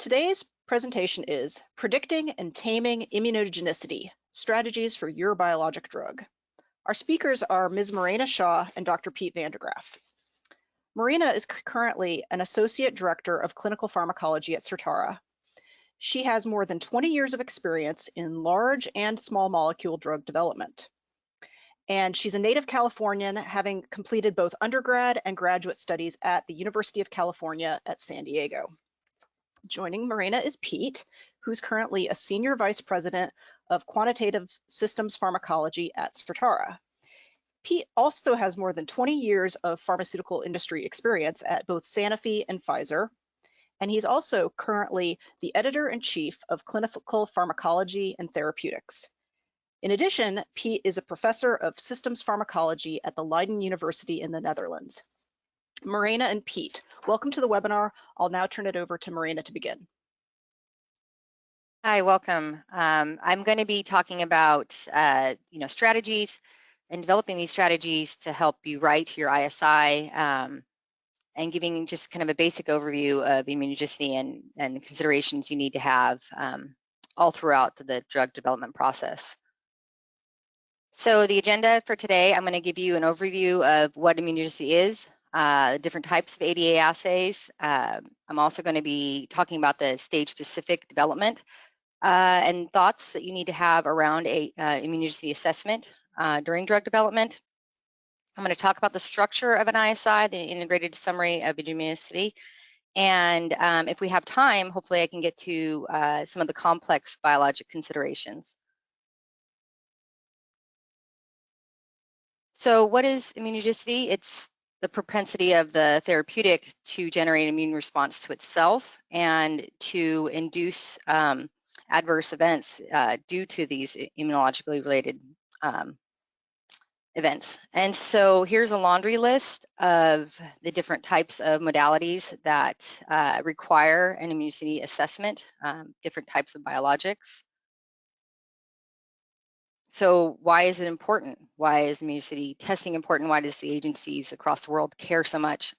Today's presentation is Predicting and Taming Immunogenicity, Strategies for Your Biologic Drug. Our speakers are Ms. Morena Shaw and Dr. Piet van der Graaf. Morena is currently an Associate Director of Clinical Pharmacology at Certara. She has more than 20 years of experience in large and small molecule drug development. And she's a native Californian, having completed both undergrad and graduate studies at the University of California at San Diego. Joining Morena is Piet, who's currently a Senior Vice President of Quantitative Systems Pharmacology at Certara. Piet also has more than 20 years of pharmaceutical industry experience at both Sanofi and Pfizer, and he's also currently the Editor-in-Chief of Clinical Pharmacology and Therapeutics. In addition, Piet is a Professor of Systems Pharmacology at the Leiden University in the Netherlands. Morena and Piet, welcome to the webinar. I'll now turn it over to Morena to begin. Hi, welcome. I'm going to be talking about strategies and developing these strategies to help you write your ISI and giving just kind of a basic overview of immunogenicity and the considerations you need to have all throughout the drug development process. So the agenda for today, I'm going to give you an overview of what immunogenicity is, different types of ADA assays. I'm also going to be talking about the stage-specific development and thoughts that you need to have around a immunogenicity assessment during drug development. I'm going to talk about the structure of an ISI, the Integrated Summary of Immunogenicity, and if we have time, hopefully I can get to some of the complex biologic considerations. So what is immunogenicity? It's the propensity of the therapeutic to generate an immune response to itself and to induce adverse events due to these immunologically related events. And so here's a laundry list of the different types of modalities that require an immunogenicity assessment, different types of biologics. So why is it important? Why is immunogenicity testing important? Why does the agencies across the world care so much?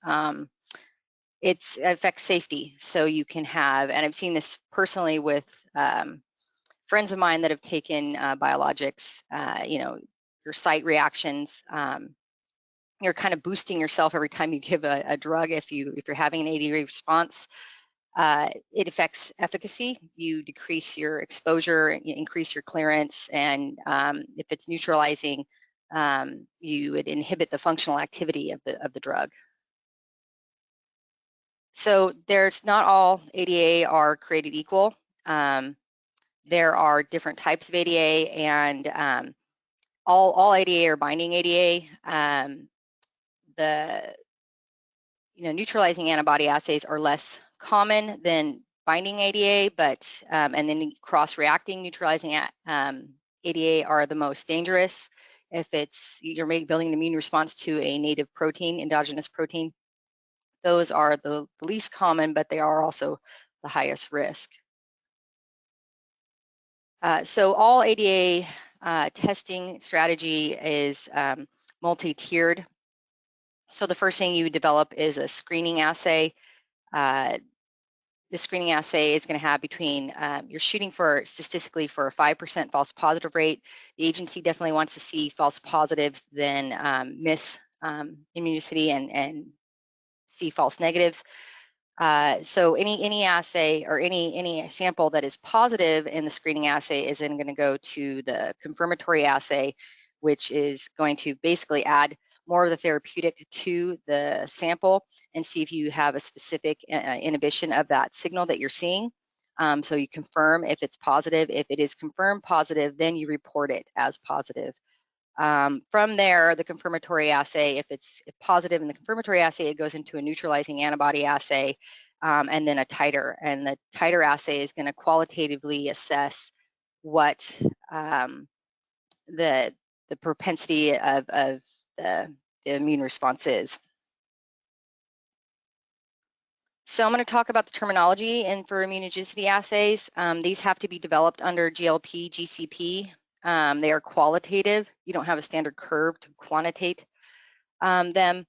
It affects safety. So you can have, and I've seen this personally with friends of mine that have taken biologics, your site reactions, you're kind of boosting yourself every time you give a drug if you're having an ADA response. It affects efficacy. You decrease your exposure, you increase your clearance, and if it's neutralizing, you would inhibit the functional activity of the drug. So there's not all ADA are created equal. There are different types of ADA, and all ADA are binding ADA. Neutralizing antibody assays are less common than binding ADA, but and then cross-reacting neutralizing ADA are the most dangerous. If you're building an immune response to a native protein, endogenous protein, those are the least common, but they are also the highest risk. So all ADA testing strategy is multi-tiered. So the first thing you would develop is a screening assay. The screening assay is going to have between, you're shooting for statistically for a 5% false positive rate. The agency definitely wants to see false positives than miss immunogenicity and see false negatives. So any assay or any sample that is positive in the screening assay is then going to go to the confirmatory assay, which is going to basically add more of the therapeutic to the sample and see if you have a specific inhibition of that signal that you're seeing. So you confirm if it's positive. If it is confirmed positive, then you report it as positive. From there, the confirmatory assay, if it's positive in the confirmatory assay, it goes into a neutralizing antibody assay and then a titer. And the titer assay is going to qualitatively assess what the propensity of the immune response is. So I'm going to talk about the terminology and for immunogenicity assays. These have to be developed under GLP, GCP. They are qualitative. You don't have a standard curve to quantitate them.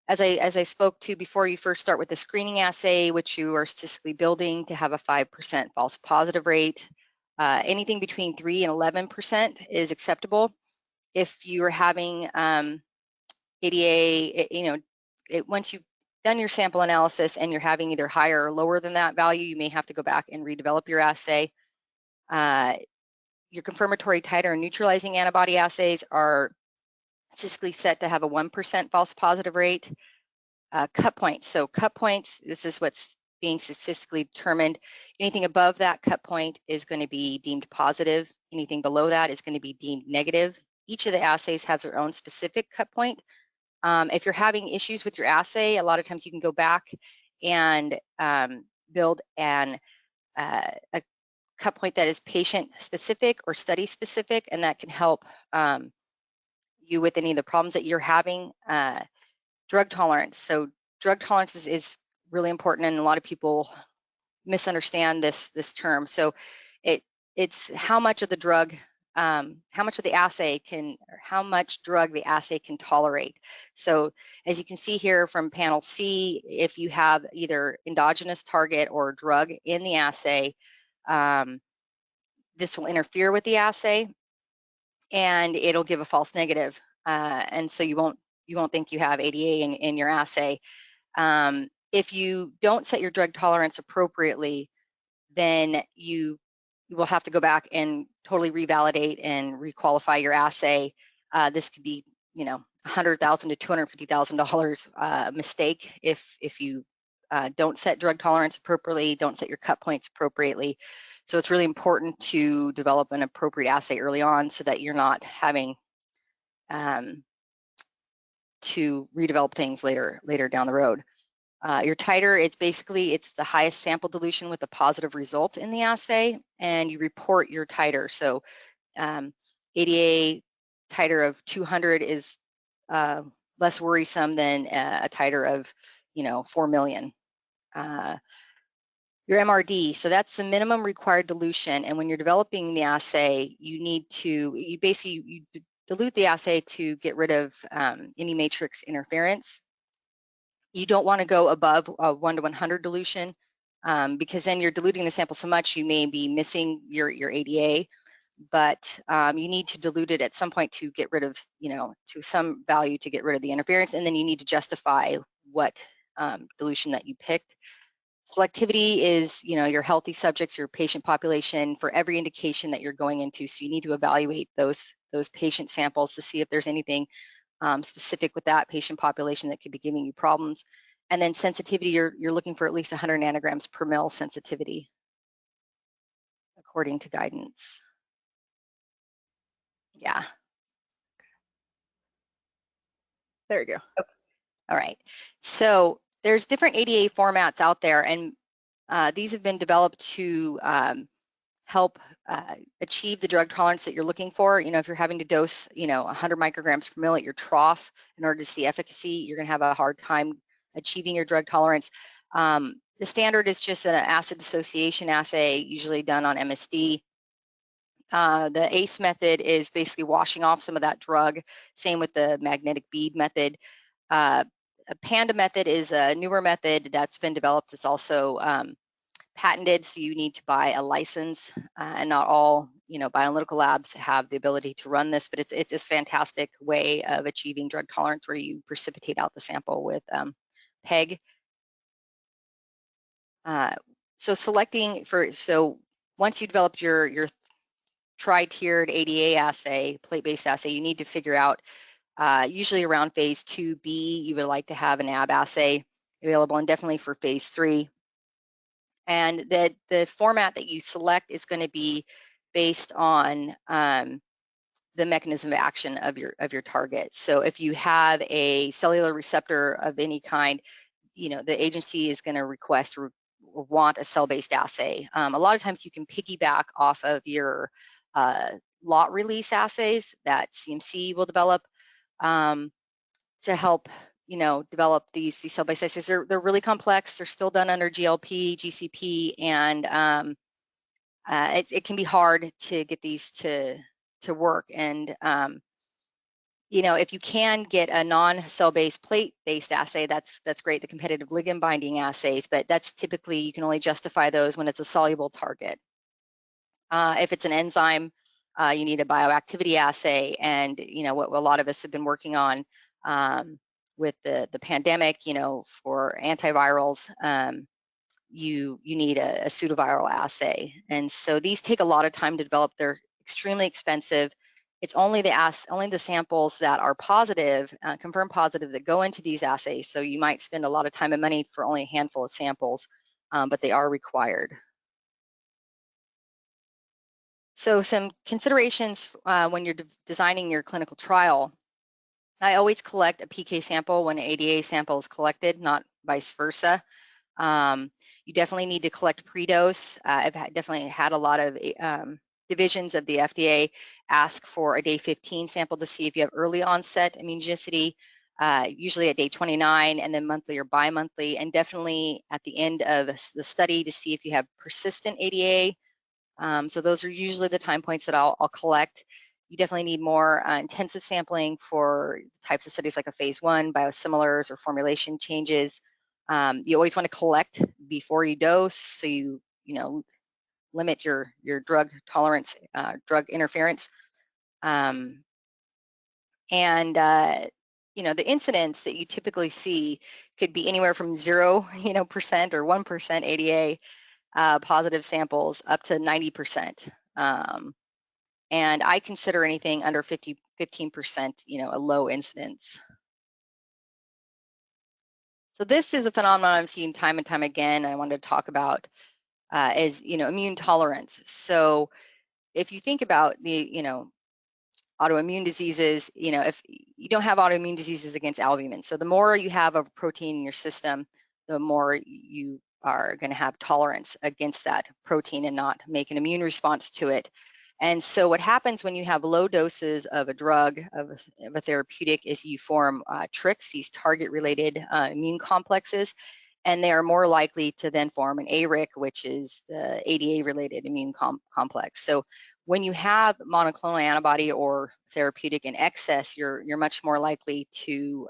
as I spoke to before, you first start with the screening assay, which you are statistically building to have a 5% false positive rate. Anything between 3 and 11% is acceptable. If you are having ADA, once you've done your sample analysis and you're having either higher or lower than that value, you may have to go back and redevelop your assay. Your confirmatory titer and neutralizing antibody assays are statistically set to have a 1% false positive rate. Cut points. So cut points, this is what's being statistically determined. Anything above that cut point is going to be deemed positive. Anything below that is going to be deemed negative. Each of the assays has their own specific cut point. If you're having issues with your assay, a lot of times you can go back and build a cut point that is patient specific or study specific, and that can help you with any of the problems that you're having. Drug tolerance. So drug tolerance is really important, and a lot of people misunderstand this term. So it's how much of the drug, how much of the assay how much drug the assay can tolerate. So as you can see here from panel C, if you have either endogenous target or drug in the assay, this will interfere with the assay and it'll give a false negative. And so you won't think you have ADA in your assay. If you don't set your drug tolerance appropriately, then you will have to go back and totally revalidate and requalify your assay. This could be, $100,000 to $250,000 mistake if you don't set drug tolerance appropriately, don't set your cut points appropriately. So it's really important to develop an appropriate assay early on so that you're not having to redevelop things later down the road. Your titer, it's the highest sample dilution with a positive result in the assay, and you report your titer. So ADA titer of 200 is less worrisome than a titer of 4 million. Your MRD, so that's the minimum required dilution, and when you're developing the assay, you dilute the assay to get rid of any matrix interference. You don't want to go above a 1 to 100 dilution because then you're diluting the sample so much you may be missing your ADA, but you need to dilute it at some point to get rid of, to some value to get rid of the interference, and then you need to justify what dilution that you picked. Selectivity is, your healthy subjects, your patient population for every indication that you're going into. So you need to evaluate those patient samples to see if there's anything specific with that patient population that could be giving you problems. And then sensitivity, you're looking for at least 100 nanograms per mil sensitivity, according to guidance. Yeah. There you go. Okay. All right. So there's different ADA formats out there, and these have been developed to help achieve the drug tolerance that you're looking for. If you're having to dose, 100 micrograms per mil at your trough in order to see efficacy, you're going to have a hard time achieving your drug tolerance. The standard is just an acid dissociation assay, usually done on MSD. The ACE method is basically washing off some of that drug. Same with the magnetic bead method. A PANDA method is a newer method that's been developed. It's also patented, so you need to buy a license, and not all bioanalytical labs have the ability to run this, but it's a fantastic way of achieving drug tolerance where you precipitate out the sample with PEG. So once you develop your tri-tiered ADA assay, plate-based assay, you need to figure out, usually around phase 2B, you would like to have an AB assay available, and definitely for phase 3. And the format that you select is going to be based on the mechanism of action of your target. So if you have a cellular receptor of any kind, the agency is going to request or want a cell-based assay. A lot of times you can piggyback off of your lot release assays that CMC will develop to help develop these cell-based assays. They're really complex. They're still done under GLP, GCP, and it can be hard to get these to work. And if you can get a non-cell-based plate-based assay, that's great, the competitive ligand binding assays, but that's typically, you can only justify those when it's a soluble target. If it's an enzyme, you need a bioactivity assay, and what a lot of us have been working on with the pandemic, for antivirals, you need a pseudoviral assay. And so these take a lot of time to develop. They're extremely expensive. It's only the samples that are positive, confirmed positive, that go into these assays. So you might spend a lot of time and money for only a handful of samples, but they are required. So some considerations when you're designing your clinical trial. I always collect a PK sample when an ADA sample is collected, not vice versa. You definitely need to collect pre-dose. I've definitely had a lot of divisions of the FDA ask for a day 15 sample to see if you have early onset immunogenicity, usually at day 29, and then monthly or bi-monthly, and definitely at the end of the study to see if you have persistent ADA. So those are usually the time points that I'll collect. You definitely need more intensive sampling for types of studies like a phase 1, biosimilars, or formulation changes. You always want to collect before you dose, so you limit your drug tolerance, drug interference, and the incidence that you typically see could be anywhere from 0% or 1% ADA positive samples up to 90%. And I consider anything under 15%, a low incidence. So this is a phenomenon I've seen time and time again, and I wanted to talk about is, immune tolerance. So if you think about the, autoimmune diseases, if you don't have autoimmune diseases against albumin, so the more you have of a protein in your system, the more you are going to have tolerance against that protein and not make an immune response to it. And so what happens when you have low doses of a drug, of a therapeutic, is you form TRICs, these target-related immune complexes, and they are more likely to then form an ARIC, which is the ADA-related immune complex. So when you have monoclonal antibody or therapeutic in excess, you're much more likely to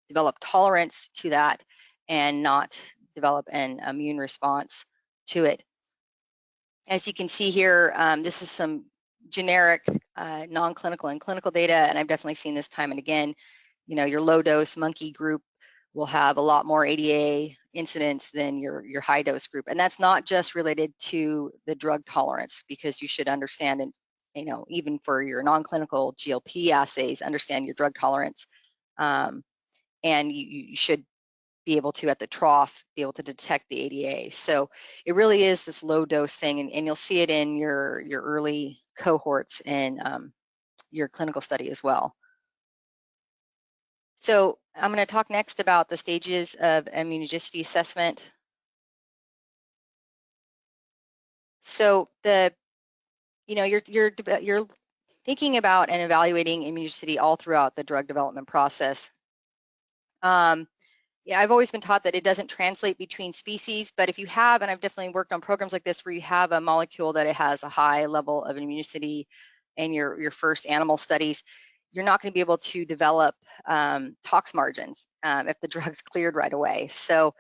develop tolerance to that and not develop an immune response to it. As you can see here, this is some generic non-clinical and clinical data, and I've definitely seen this time and again. Your low dose monkey group will have a lot more ADA incidence than your high dose group, and that's not just related to the drug tolerance, because you should understand, and even for your non-clinical GLP assays, understand your drug tolerance, and you should be able to, at the trough, be able to detect the ADA. So it really is this low dose thing, and you'll see it in your early cohorts in your clinical study as well. So I'm going to talk next about the stages of immunogenicity assessment. So you're thinking about and evaluating immunogenicity all throughout the drug development process. Yeah, I've always been taught that it doesn't translate between species, but if you have, and I've definitely worked on programs like this where you have a molecule that it has a high level of immunogenicity in your first animal studies, you're not going to be able to develop tox margins if the drug's cleared right away. So,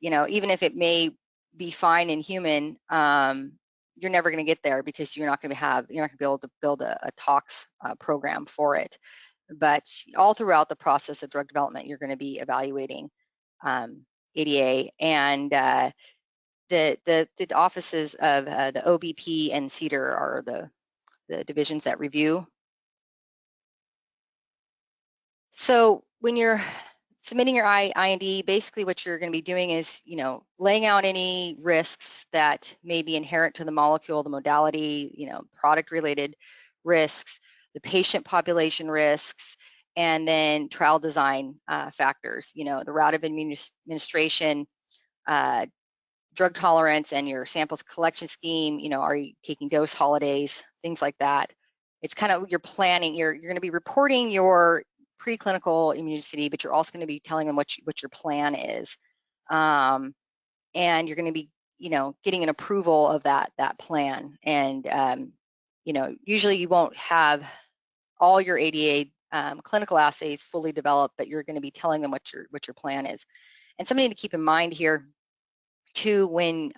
even if it may be fine in human, you're never going to get there because you're not going to be able to build a tox program for it. But all throughout the process of drug development, you're going to be evaluating ADA, and the offices of the OBP and CDER are the divisions that review. So when you're submitting your IND, basically what you're going to be doing is, laying out any risks that may be inherent to the molecule, the modality, product-related risks, the patient population risks, and then trial design factors, the route of administration, drug tolerance, and your samples collection scheme. Are you taking dose holidays, things like that. It's kind of your planning. You're going to be reporting your preclinical immunogenicity, but you're also going to be telling them what your plan is, and you're going to be, getting an approval of that plan. And usually you won't have all your ADA clinical assays fully developed, but you're going to be telling them what your plan is. And something to keep in mind here too, when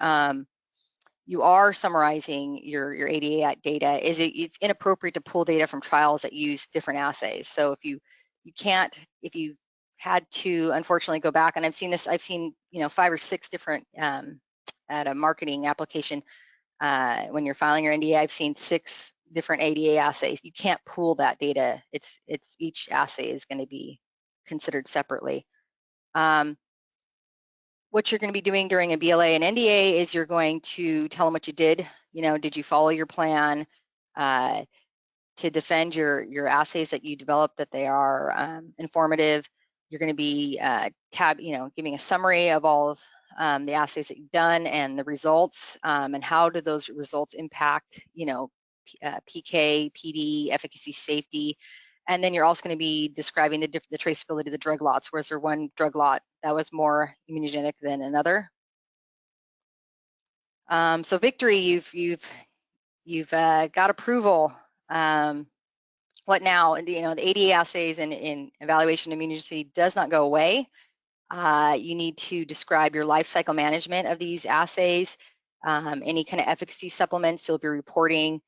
you are summarizing your ADA data, is it's inappropriate to pull data from trials that use different assays. So if you had to unfortunately go back, and I've seen 5 or 6 different at a marketing application, when you're filing your NDA, I've seen 6 different ADA assays. You can't pool that data. It's each assay is going to be considered separately. What you're going to be doing during a BLA and NDA is you're going to tell them what you did. Did you follow your plan to defend your assays that you developed, that they are informative. You're going to be giving a summary of all of the assays that you've done and the results, and how do those results impact, PK, PD, efficacy, safety. And then you're also going to be describing the traceability of the drug lots. Was there one drug lot that was more immunogenic than another? So victory, you've got approval. What now? The ADA assays in evaluation of immunogenicity does not go away. You need to describe your life cycle management of these assays, any kind of efficacy supplements you'll be reporting,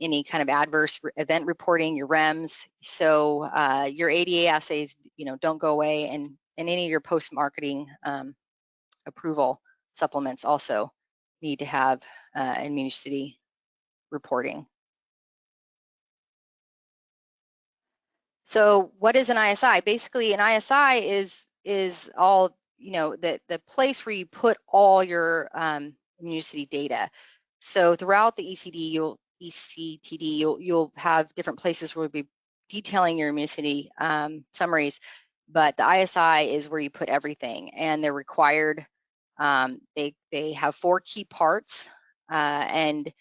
any kind of adverse event reporting, your REMS. So your ADA assays, don't go away, and any of your post-marketing approval supplements also need to have immunogenicity reporting. So what is an ISI? Basically, an ISI is all, the place where you put all your immunogenicity data. So throughout the ECTD, you'll have different places where we'll be detailing your immunogenicity summaries, but the ISI is where you put everything, and they're required. They have 4 key parts, and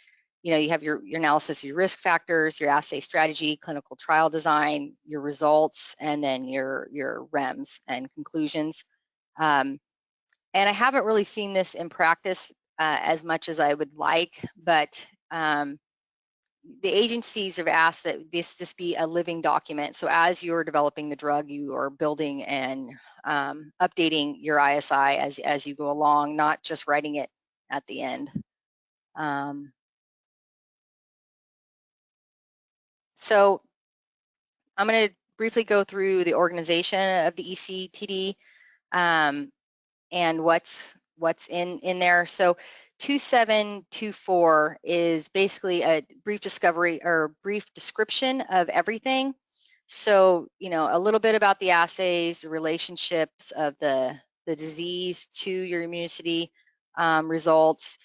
you have your analysis of your risk factors, your assay strategy, clinical trial design, your results, and then your REMS and conclusions. And I haven't really seen this in practice as much as I would like, but the agencies have asked that this be a living document. So as you're developing the drug, you are building and updating your ISI as you go along, not just writing it at the end. So I'm going to briefly go through the organization of the ECTD and what's in there. So 2724 is basically a brief discovery or brief description of everything. So, a little bit about the assays, the relationships of the disease to your immunogenicity results,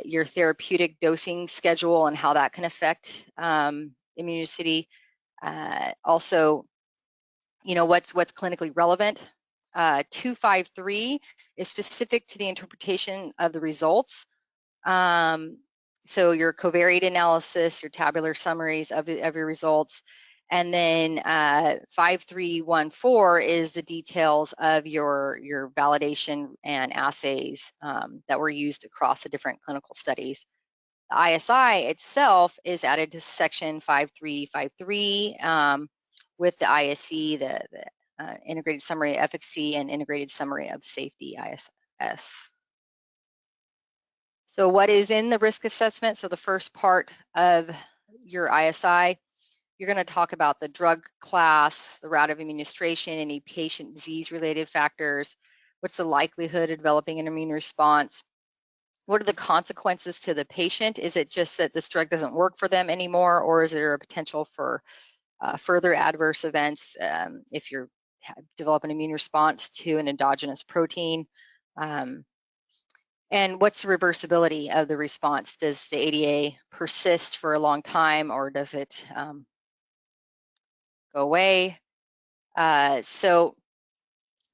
your therapeutic dosing schedule and how that can affect immunogenicity. Also, what's clinically relevant. 253 is specific to the interpretation of the results. So your covariate analysis, your tabular summaries of your results. And then 5314 is the details of your validation and assays that were used across the different clinical studies. The ISI itself is added to section 5353 with the ISE, the Integrated Summary of Efficacy and Integrated Summary of Safety, ISS. So what is in the risk assessment? So the first part of your ISI, you're going to talk about the drug class, the route of administration, any patient disease-related factors, what's the likelihood of developing an immune response, what are the consequences to the patient? Is it just that this drug doesn't work for them anymore, or is there a potential for further adverse events if you develop an immune response to an endogenous protein? And what's the reversibility of the response? Does the ADA persist for a long time, or does it go away? So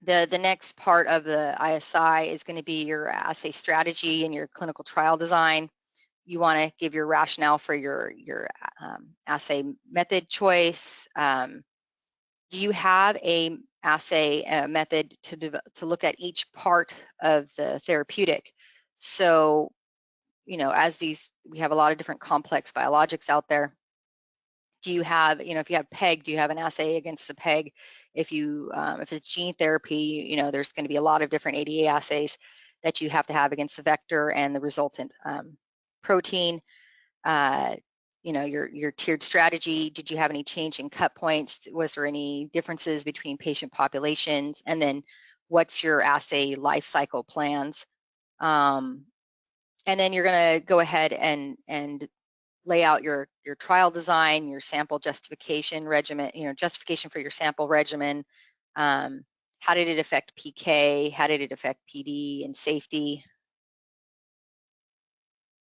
the next part of the ISI is going to be your assay strategy and your clinical trial design. You want to give your rationale for your assay method choice. Do you have a assay method to look at each part of the therapeutic? So, as we have a lot of different complex biologics out there, Do you have, if you have PEG, do you have an assay against the PEG? If it's gene therapy, there's going to be a lot of different ADA assays that you have to have against the vector and the resultant protein. Your tiered strategy, did you have any change in cut points? Was there any differences between patient populations? And then what's your assay life cycle plans? And then you're going to go ahead and lay out your trial design, your sample justification regimen, justification for your sample regimen. How did it affect PK? How did it affect PD and safety?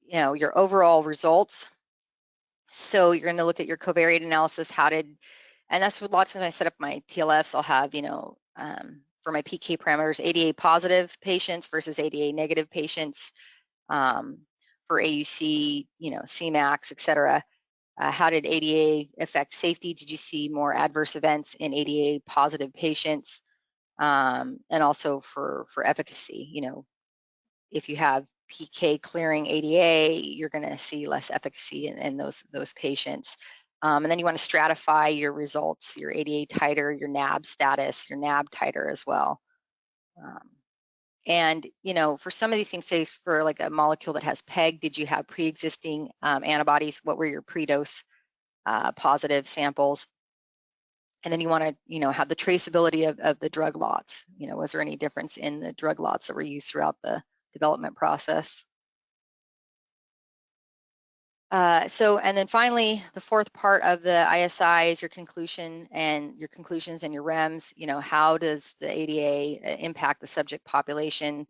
Your overall results. So you're going to look at your covariate analysis. And that's what lots of times I set up my TLFs. I'll have, for my PK parameters, ADA positive patients versus ADA negative patients. For AUC, Cmax, et cetera. How did ADA affect safety? Did you see more adverse events in ADA positive patients? And also for efficacy, if you have PK clearing ADA, you're going to see less efficacy in those patients. And then you want to stratify your results, your ADA titer, your NAB status, your NAB titer as well. And, for some of these things, say for like a molecule that has PEG, did you have pre-existing antibodies? What were your pre-dose positive samples? And then you want to, have the traceability of the drug lots. Was there any difference in the drug lots that were used throughout the development process? And then finally, the fourth part of the ISI is your conclusions and your REMS. How does the ADA impact the subject population?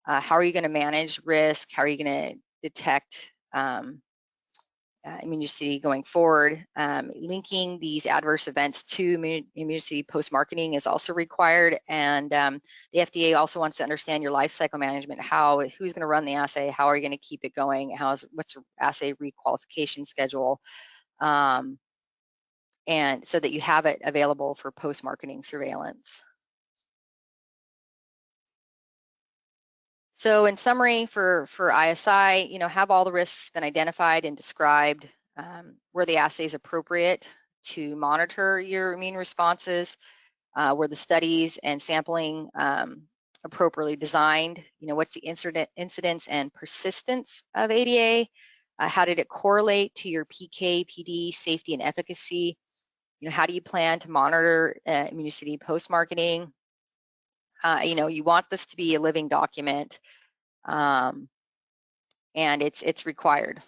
How are you going to manage risk? How are you going to detect immunogenicity going forward? Linking these adverse events to immunogenicity post-marketing is also required, and the FDA also wants to understand your life cycle management. Who's going to run the assay? How are you going to keep it going? What's the assay requalification schedule? And so that you have it available for post-marketing surveillance. So in summary, for ISI, have all the risks been identified and described? Were the assays appropriate to monitor your immune responses? Were the studies and sampling appropriately designed? What's the incidence and persistence of ADA? How did it correlate to your PK, PD, safety, and efficacy? How do you plan to monitor immunogenicity post-marketing? You want this to be a living document, and it's required.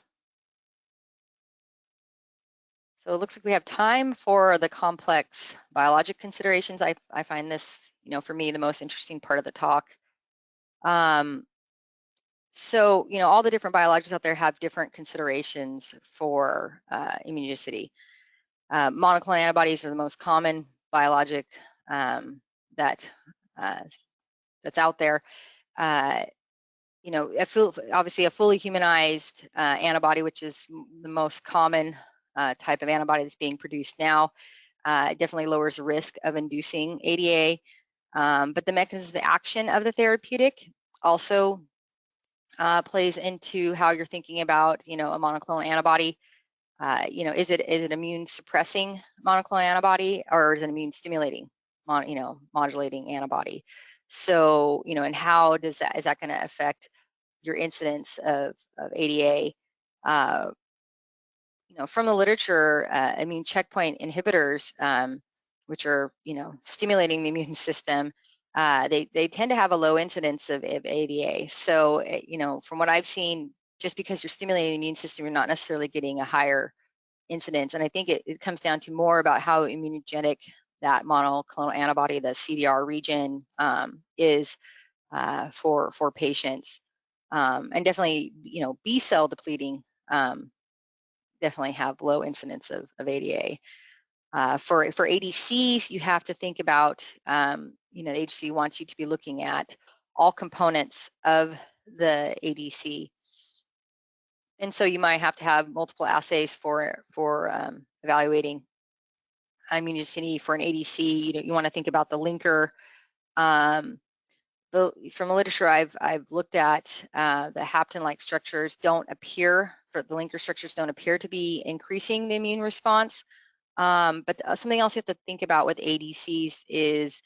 So it looks like we have time for the complex biologic considerations. I find this, for me, the most interesting part of the talk. So, all the different biologics out there have different considerations for immunogenicity. Monoclonal antibodies are the most common biologic that's out there. Obviously a fully humanized antibody, which is the most common type of antibody that's being produced now, definitely lowers the risk of inducing ADA. But the mechanism of action of the therapeutic also plays into how you're thinking about, a monoclonal antibody. Is it immune suppressing monoclonal antibody, or is it immune stimulating, modulating antibody? So, and how is that going to affect your incidence of ADA? From the literature, immune checkpoint inhibitors, which are, stimulating the immune system, they tend to have a low incidence of ADA. So, from what I've seen, just because you're stimulating the immune system, you're not necessarily getting a higher incidence. And I think it comes down to more about how immunogenic that monoclonal antibody, the CDR region, is for patients. And definitely, B cell depleting definitely have low incidence of ADA. For ADCs, you have to think about, the agency wants you to be looking at all components of the ADC. And so you might have to have multiple assays for evaluating immunogenicity for an ADC. You want to think about the linker. From the literature I've looked at, the hapten-like structures the linker structures don't appear to be increasing the immune response. But something else you have to think about with ADCs is,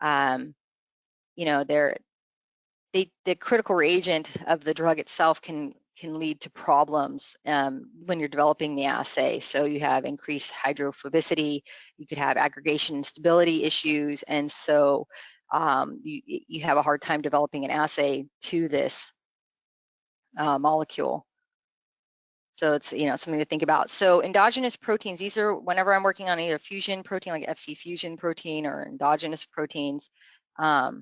you know, the critical reagent of the drug itself can lead to problems when you're developing the assay. So you have increased hydrophobicity, you could have aggregation and stability issues, and so you have a hard time developing an assay to this molecule. So it's, you know, something to think about. So endogenous proteins, these are whenever I'm working on either fusion protein, like FC fusion protein, or endogenous proteins, they're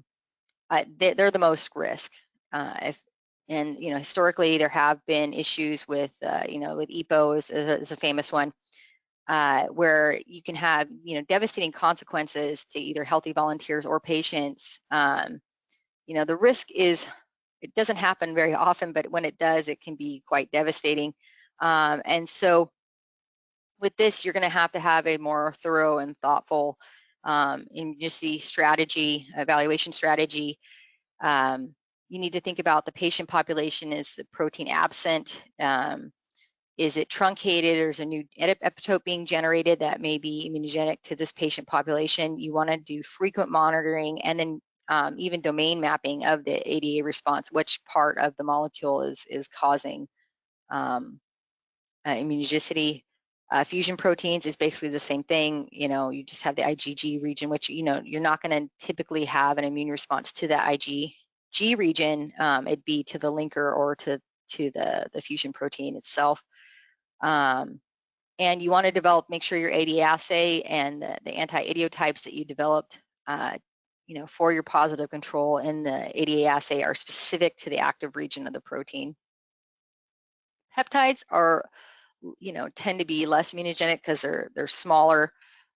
the most risk. And you know, historically there have been issues with, you know, with EPO is a famous one, where you can have, you know, devastating consequences to either healthy volunteers or patients. You know, the risk is, it doesn't happen very often, but when it does, it can be quite devastating. And so with this, you're going to have a more thorough and thoughtful immunogenicity strategy, evaluation strategy. You need to think about the patient population. Is the protein absent? Is it truncated, or is a new epitope being generated that may be immunogenic to this patient population? You want to do frequent monitoring, and then even domain mapping of the ADA response, which part of the molecule is causing immunogenicity. Fusion proteins is basically the same thing. You know, you just have the IgG region, which, you know, you're not going to typically have an immune response to the IgG region. It'd be to the linker or to the fusion protein itself. And you want to make sure your AD assay and the anti-idiotypes that you developed, you know, for your positive control in the ADA assay are specific to the active region of the protein. Peptides are, you know, tend to be less immunogenic because they're smaller.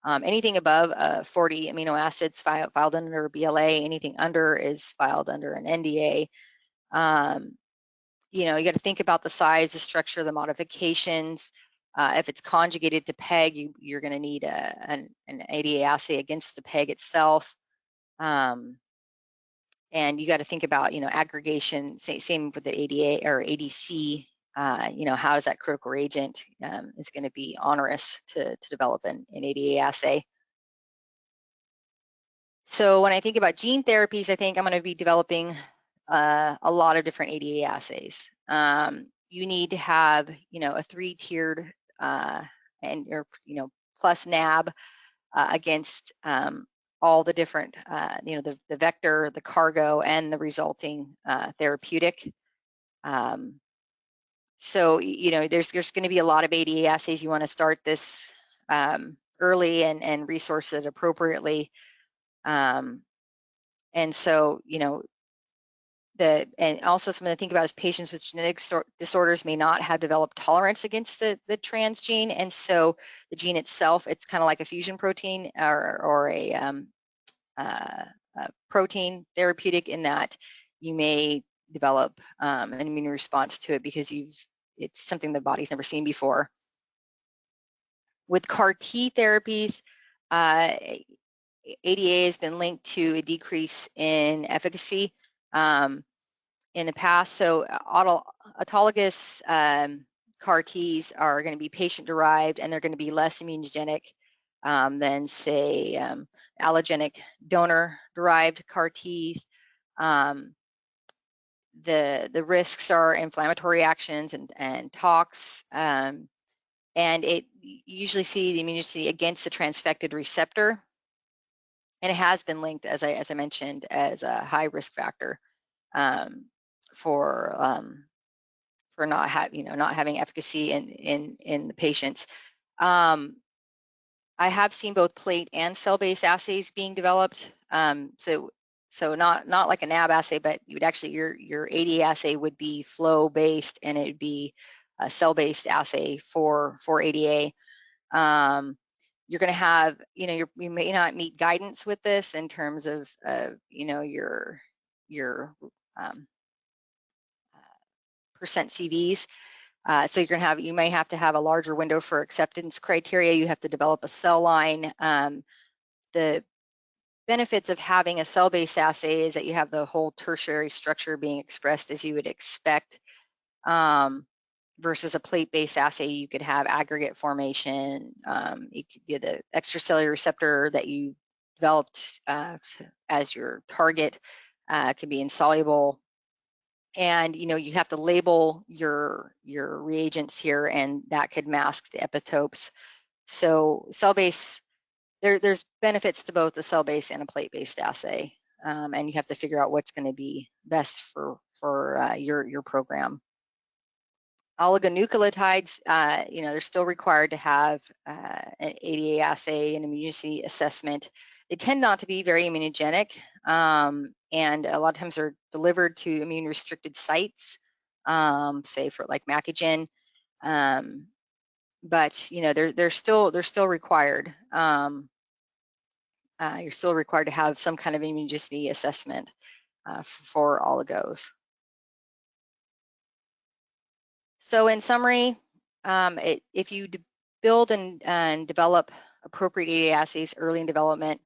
Anything above 40 amino acids filed under a BLA, anything under is filed under an NDA. You know, you got to think about the size, the structure, the modifications. If it's conjugated to PEG, you're going to need an ADA assay against the PEG itself. And you got to think about, you know, aggregation, same with the ADA or ADC. You know, how is that critical reagent is going to be onerous to develop an ADA assay. So when I think about gene therapies, I think I'm going to be developing a lot of different ADA assays. You need to have, you know, a 3-tiered and or, you know, plus NAB against all the different, you know, the vector, the cargo, and the resulting therapeutic. So, you know, there's going to be a lot of ADA assays. You want to start this early and resource it appropriately. And so, you know, and also something to think about is patients with genetic disorders may not have developed tolerance against the transgene, and so the gene itself, it's kind of like a fusion protein or a protein therapeutic, in that you may develop an immune response to it because it's something the body's never seen before. With CAR T therapies, ADA has been linked to a decrease in efficacy in the past. So autologous CAR Ts are going to be patient-derived, and they're going to be less immunogenic than, say, allogenic donor-derived CAR Ts. The risks are inflammatory reactions and tox, and you usually see the immunity against the transfected receptor, and it has been linked, as I mentioned, as a high risk factor for not having efficacy in the patients. I have seen both plate and cell-based assays being developed. So not like a NAB assay, but you would actually, your ADA assay would be flow-based, and it would be a cell-based assay for ADA. You're going to have, you know, you may not meet guidance with this in terms of, you know, your percent CVs. So you're going to have, you may have to have a larger window for acceptance criteria. You have to develop a cell line. The benefits of having a cell-based assay is that you have the whole tertiary structure being expressed as you would expect. versus a plate-based assay, you could have aggregate formation. The extracellular receptor that you developed as your target can be insoluble. And you have to label your reagents here, and that could mask the epitopes. So cell-based, there's benefits to both the cell-based and a plate-based assay, and you have to figure out what's going to be best for your program. Oligonucleotides, they're still required to have an ADA assay and immunogenicity assessment. They tend not to be very immunogenic, and a lot of times they're delivered to immune-restricted sites, say for like Macogen, but they're still required. You're still required to have some kind of immunogenicity assessment for oligos. So in summary, if you build and develop appropriate ADA assays early in development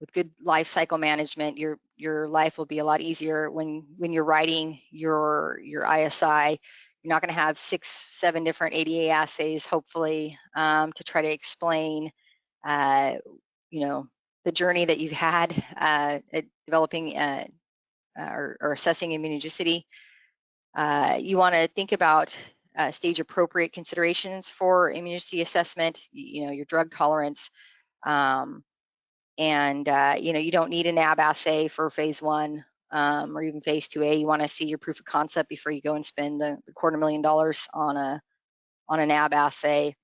with good life cycle management, your life will be a lot easier when you're writing your ISI. You're not going to have 6-7 different ADA assays, hopefully, to try to explain, the journey that you've had at developing or assessing immunogenicity. You want to think about stage appropriate considerations for immunogenicity assessment, your drug tolerance, and you don't need a NAB assay for phase 1 or even phase 2A. You want to see your proof of concept before you go and spend the $250,000 on a NAB assay.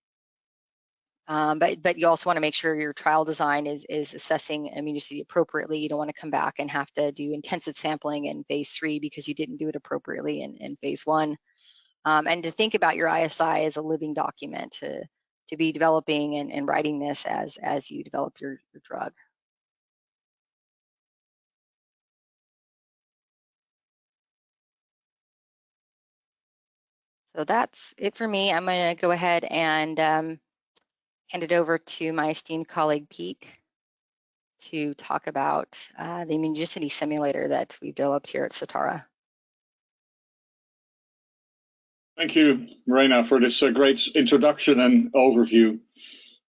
But you also want to make sure your trial design is assessing immunogenicity appropriately. You don't want to come back and have to do intensive sampling in phase 3 because you didn't do it appropriately in phase 1. And to think about your ISI as a living document to be developing and writing this as you develop your drug. So that's it for me. I'm going to go ahead and hand it over to my esteemed colleague, Piet, to talk about the immunogenicity simulator that we've developed here at Certara. Thank you, Morena, for this great introduction and overview.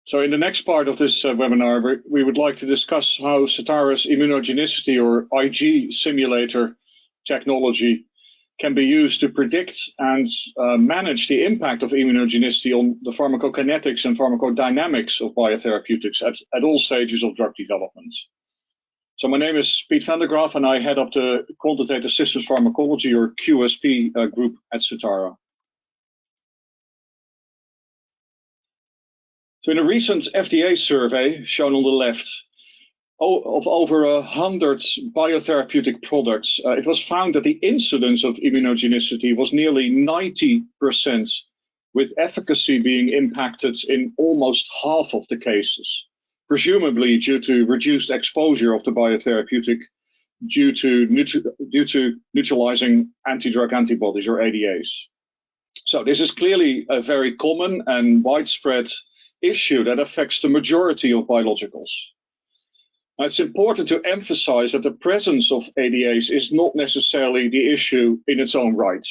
So in the next part of this webinar, we would like to discuss how Certara's immunogenicity or IG simulator technology can be used to predict and manage the impact of immunogenicity on the pharmacokinetics and pharmacodynamics of biotherapeutics at all stages of drug development. So my name is Piet van der Graaf, and I head up the Quantitative Systems Pharmacology, or QSP, group at Certara. So in a recent FDA survey, shown on the left, of over 100 biotherapeutic products, it was found that the incidence of immunogenicity was nearly 90%, with efficacy being impacted in almost half of the cases, presumably due to reduced exposure of the biotherapeutic due to neutralizing antidrug antibodies, or ADAs. So this is clearly a very common and widespread issue that affects the majority of biologicals. Now, it's important to emphasize that the presence of ADAs is not necessarily the issue in its own right.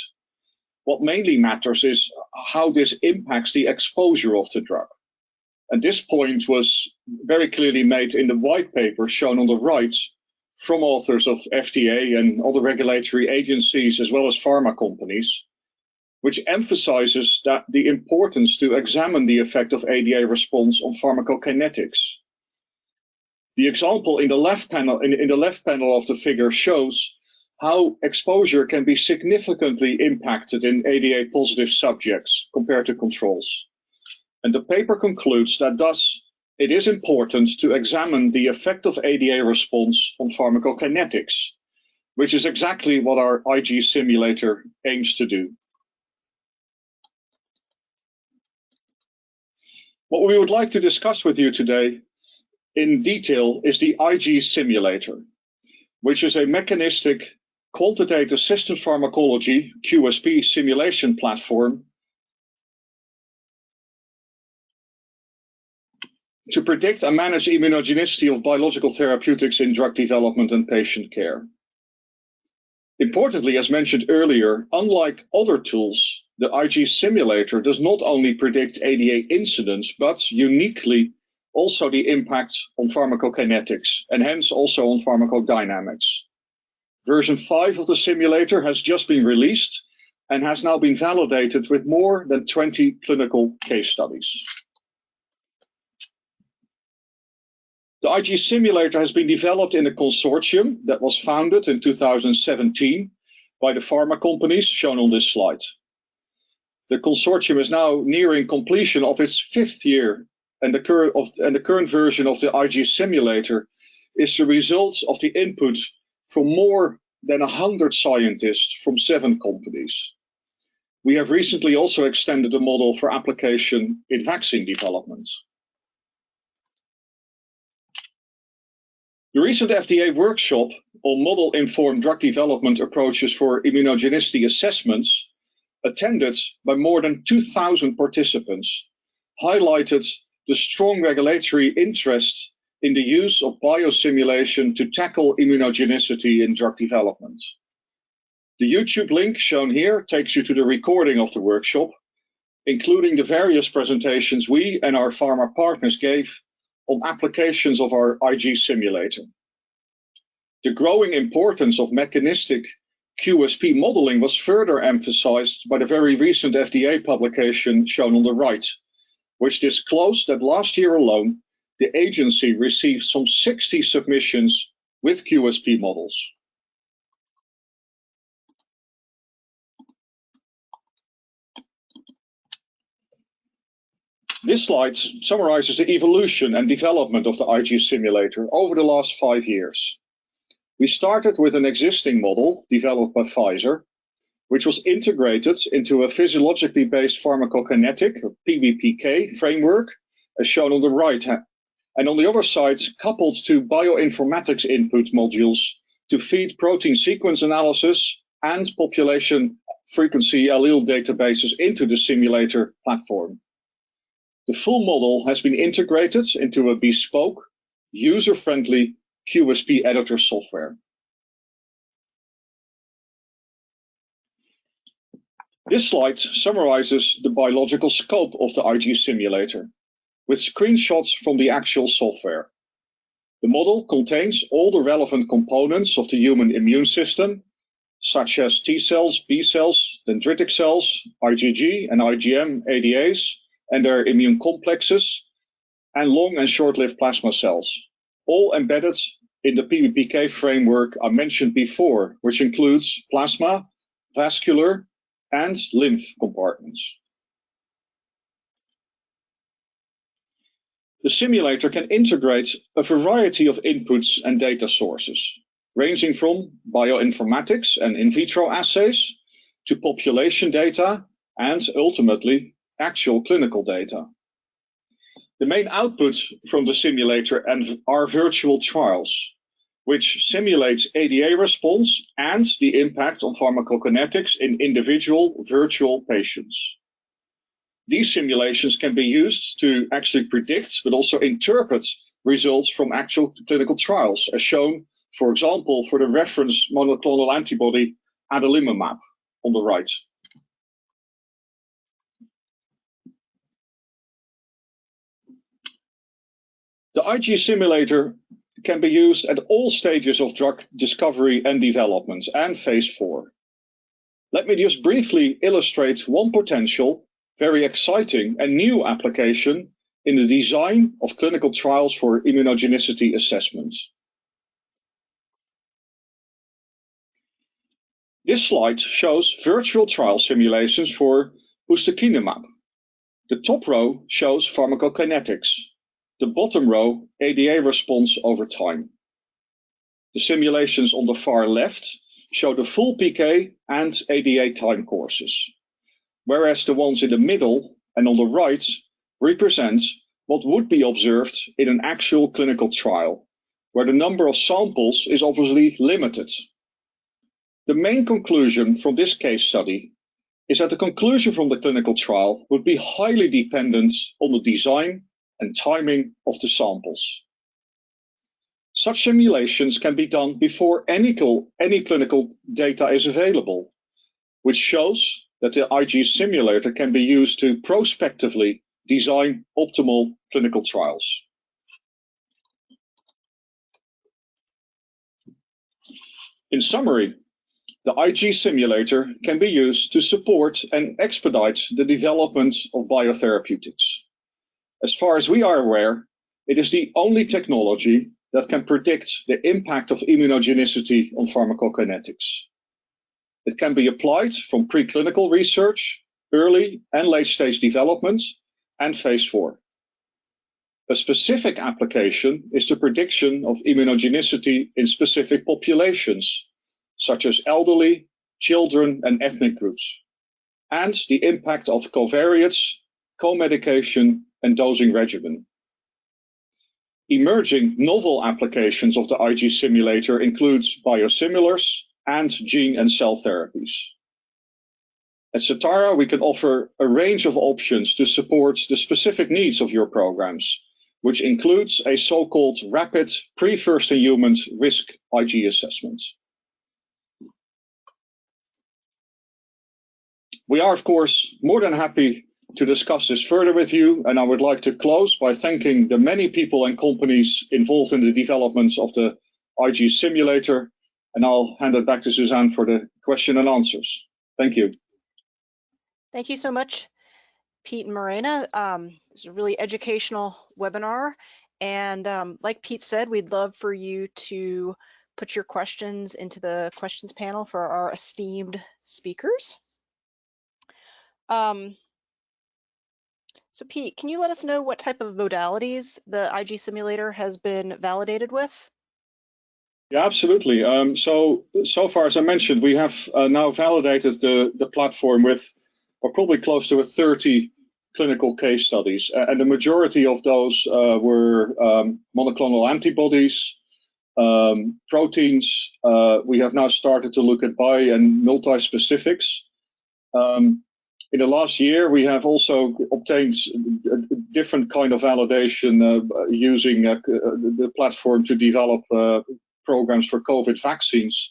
What mainly matters is how this impacts the exposure of the drug. And this point was very clearly made in the white paper shown on the right from authors of FDA and other regulatory agencies, as well as pharma companies, which emphasizes that the importance to examine the effect of ADA response on pharmacokinetics. The example in the left panel, in the left panel of the figure, shows how exposure can be significantly impacted in ADA positive subjects compared to controls. And the paper concludes that thus it is important to examine the effect of ADA response on pharmacokinetics, which is exactly what our IG simulator aims to do. What we would like to discuss with you today in detail is the IG simulator, which is a mechanistic quantitative systems pharmacology QSP simulation platform to predict and manage immunogenicity of biological therapeutics in drug development and patient care. Importantly, as mentioned earlier, unlike other tools, the IG simulator does not only predict ADA incidence, but uniquely also the impact on pharmacokinetics and hence also on pharmacodynamics. Version 5 of the simulator has just been released and has now been validated with more than 20 clinical case studies. The IG simulator has been developed in a consortium that was founded in 2017 by the pharma companies shown on this slide. The consortium is now nearing completion of its 5th year, and the current version of the IG simulator is the result of the input from more than 100 scientists from 7 companies. We have recently also extended the model for application in vaccine development. The recent FDA workshop on model-informed drug development approaches for immunogenicity assessments, attended by more than 2,000 participants, highlighted the strong regulatory interest in the use of biosimulation to tackle immunogenicity in drug development. The YouTube link shown here takes you to the recording of the workshop, including the various presentations we and our pharma partners gave on applications of our IG simulator. The growing importance of mechanistic QSP modeling was further emphasized by the very recent FDA publication shown on the right, which disclosed that last year alone, the agency received some 60 submissions with QSP models. This slide summarizes the evolution and development of the IG simulator over the last 5 years. We started with an existing model developed by Pfizer, which was integrated into a physiologically based pharmacokinetic, PBPK, framework, as shown on the right, and on the other side, coupled to bioinformatics input modules to feed protein sequence analysis and population frequency allele databases into the simulator platform. The full model has been integrated into a bespoke, user-friendly QSP editor software. This slide summarizes the biological scope of the IG simulator, with screenshots from the actual software. The model contains all the relevant components of the human immune system, such as T cells, B cells, dendritic cells, IgG and IgM ADAs, and their immune complexes, and long and short-lived plasma cells, all embedded in the PBPK framework I mentioned before, which includes plasma, vascular, and lymph compartments. The simulator can integrate a variety of inputs and data sources, ranging from bioinformatics and in vitro assays to population data and ultimately actual clinical data. The main output from the simulator are virtual trials, which simulates ADA response and the impact on pharmacokinetics in individual virtual patients. These simulations can be used to actually predict, but also interpret results from actual clinical trials, as shown, for example, for the reference monoclonal antibody adalimumab on the right. The IG simulator can be used at all stages of drug discovery and development and phase 4. Let me just briefly illustrate one potential, very exciting and new application in the design of clinical trials for immunogenicity assessments. This slide shows virtual trial simulations for ustekinumab. The top row shows pharmacokinetics. The bottom row, ADA response over time. The simulations on the far left show the full PK and ADA time courses, whereas the ones in the middle and on the right represent what would be observed in an actual clinical trial, where the number of samples is obviously limited. The main conclusion from this case study is that the conclusion from the clinical trial would be highly dependent on the design and timing of the samples. Such simulations can be done before any clinical data is available, which shows that the IG simulator can be used to prospectively design optimal clinical trials. In summary, the IG simulator can be used to support and expedite the development of biotherapeutics. As far as we are aware, it is the only technology that can predict the impact of immunogenicity on pharmacokinetics. It can be applied from preclinical research, early and late-stage development, and phase 4. A specific application is the prediction of immunogenicity in specific populations, such as elderly, children, and ethnic groups, and the impact of covariates, co-medication, and dosing regimen. Emerging novel applications of the IG simulator includes biosimilars and gene and cell therapies. At Certara, we can offer a range of options to support the specific needs of your programs, which includes a so-called rapid pre-first-in-human risk IG assessment. We are, of course, more than happy to discuss this further with you, and I would like to close by thanking the many people and companies involved in the development of the IG simulator, and I'll hand it back to Suzanne for the question and answers. Thank you. Thank you so much, Piet and Morena. It's a really educational webinar, and like Piet said, we'd love for you to put your questions into the questions panel for our esteemed speakers. So Piet, can you let us know what type of modalities the IG simulator has been validated with? Yeah, absolutely. So far, as I mentioned, we have now validated the platform with probably close to 30 clinical case studies, and the majority of those were monoclonal antibodies, proteins. We have now started to look at bi and multi-specifics. In the last year, we have also obtained a different kind of validation using the platform to develop programs for COVID vaccines.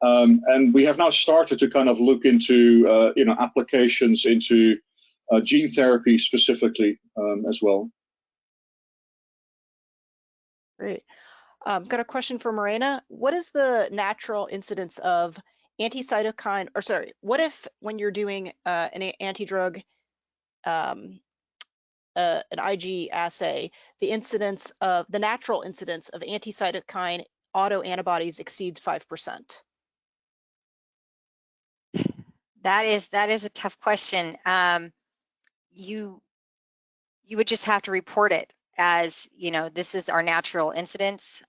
And we have now started to kind of look into applications into gene therapy specifically as well. Great. Got a question for Morena. What is the natural incidence of anti-cytokine, or sorry, what if when you're doing an antidrug, an IG assay, the natural incidence of anti-cytokine autoantibodies exceeds 5%? That is a tough question. You would just have to report it as, this is our natural incidence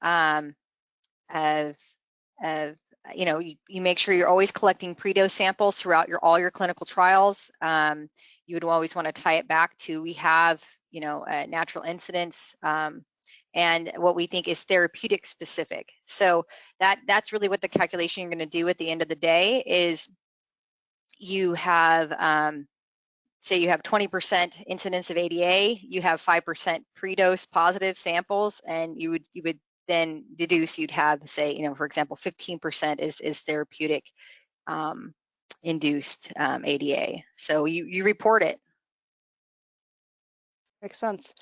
you make sure you're always collecting pre-dose samples throughout all your clinical trials. You would always want to tie it back to, we have, a natural incidence and what we think is therapeutic specific. So that's really what the calculation you're going to do at the end of the day is you have, say you have 20% incidence of ADA, you have 5% pre-dose positive samples, and you would then deduce you'd have, say, for example, 15% is therapeutic induced ADA. So you report it. Makes sense.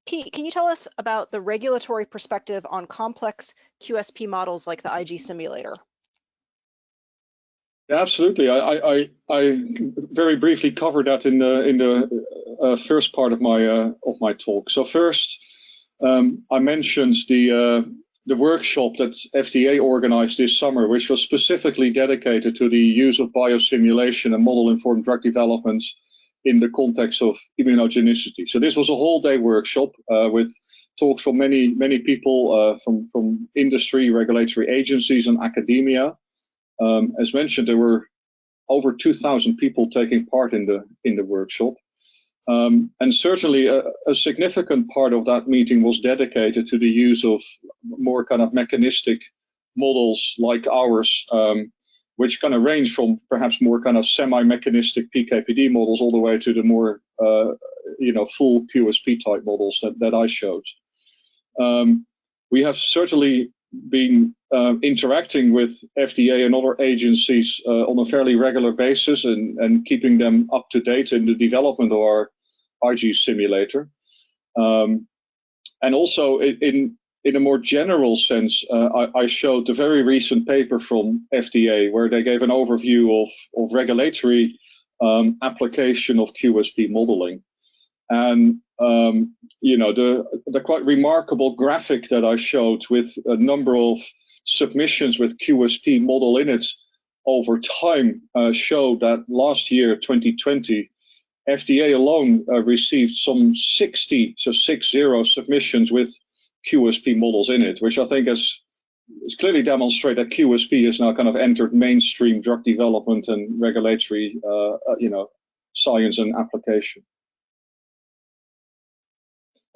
Piet, can you tell us about the regulatory perspective on complex QSP models like the IG simulator? Yeah, absolutely. I very briefly covered that in the first part of my talk. So first, I mentioned the workshop that FDA organized this summer, which was specifically dedicated to the use of biosimulation and model-informed drug development in the context of immunogenicity. So this was a whole-day workshop with talks from many people from industry, regulatory agencies, and academia. As mentioned, there were over 2,000 people taking part in the workshop. And certainly a significant part of that meeting was dedicated to the use of more kind of mechanistic models like ours, which kind of range from perhaps more kind of semi-mechanistic PK/PD models all the way to the more full QSP type models that I showed. We have certainly been interacting with FDA and other agencies on a fairly regular basis and keeping them up to date in the development of our IG simulator. And also in a more general sense, I showed the very recent paper from FDA where they gave an overview of regulatory application of QSP modeling. And you know, the quite remarkable graphic that I showed with a number of submissions with QSP model in it over time showed that last year, 2020, FDA alone received some 60 submissions with QSP models in it, which I think is clearly demonstrate that QSP has now kind of entered mainstream drug development and regulatory, you know, science and application.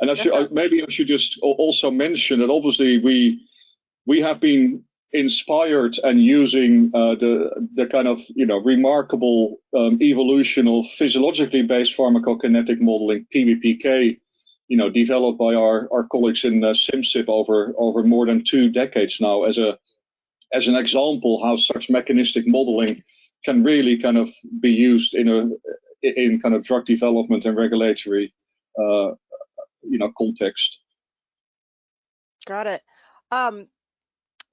And maybe I should just also mention that obviously we have been inspired and using the kind of, you know, remarkable evolution of physiologically based pharmacokinetic modeling, PBPK, you know, developed by our colleagues in SimCip over more than 2 decades now as an example how such mechanistic modeling can really kind of be used in kind of drug development and regulatory you know, context. Got it.